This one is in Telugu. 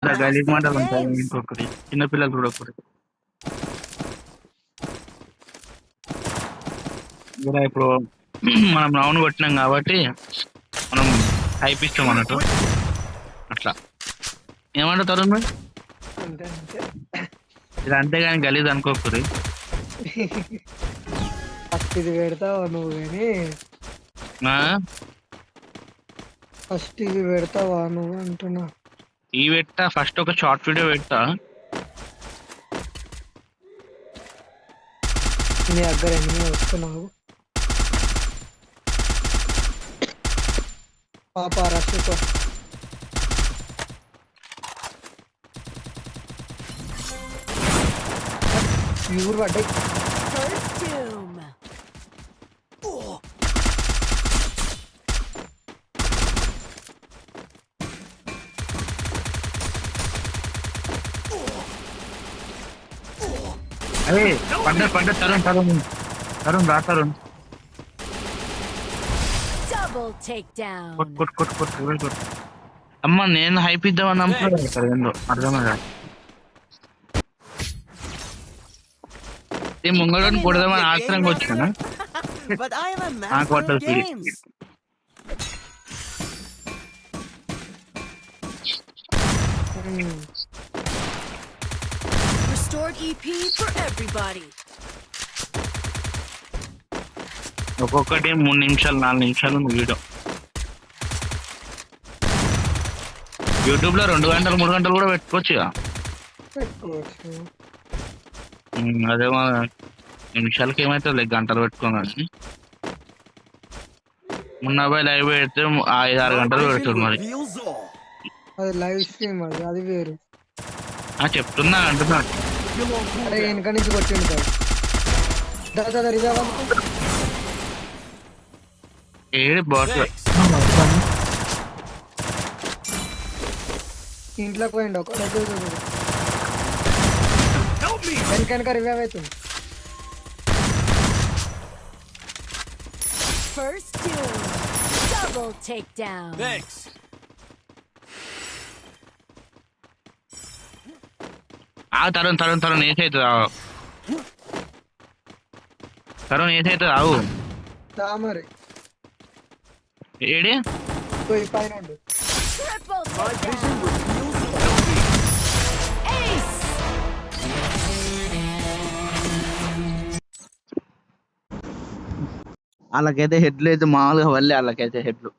గలీజ్ మాటలు ఉంటాయి ఇంకొకటి, చిన్నపిల్లలు కూడా ఒకటి. ఇలా ఇప్పుడు మనం రౌండ్ కొట్టినాం కాబట్టి మనం హైప్ ఇస్తాం అన్నట్టు అట్లా. ఏమంటారు తరుణ్ భాయ్? అంతే అంతే. ఇది అంతేగాని గలీజ్ అనుకోకూడదు. ఫస్ట్ ఇది పెడతావు నువ్వు కానీ ఫస్ట్ ఇది పెడతావా నువ్వు అంటున్నా. ఈ పెట్టా ఫస్ట్ ఒక షార్ట్ వీడియో పెడతా. నీ దగ్గర ఎన్ని వస్తున్నావు పాప రష్ ఊరు పడ్డాయి. అదే పడ్డ తరుణ్ రా తరుణ్. కొట్టు. అమ్మ నేను హైప్ ఇద్దామని నమ్ముతాను ఏందో అర్థమగా. ఈ ముంగడని కొడదామని ఆశ్రయంగా వచ్చాను. నాకు పడ్డది ఒక్కొక్కటి 3 నిమిషాలు 4 నిమిషాలు వీడియో. యూట్యూబ్ లో 2 గంటలు 3 గంటలు కూడా పెట్టుకోవచ్చు. అదే మా నిమిషాలకి ఏమైతే గంటలు పెట్టుకోగాని మొన్న అబ్బాయి లైవ్ పెడితే 5-6 గంటలు పెడుతుంది. మరి అది లైవ్ స్ట్రీమ్, అది వేరు. చెప్తున్నా అంటున్నా. అరే వెనక నుంచి కొట్టిండు కదా ఏడు బాట్ ఇంట్లోకి పోయిండు ఒక వెనక రివైవ్ అవుతుంది. తరుణ్ ఏసైతుంది ఆవు మరి ఏడే పైన వాళ్ళకైతే హెడ్లు అయితే మామూలుగా వల్లే వాళ్ళకైతే హెడ్లు.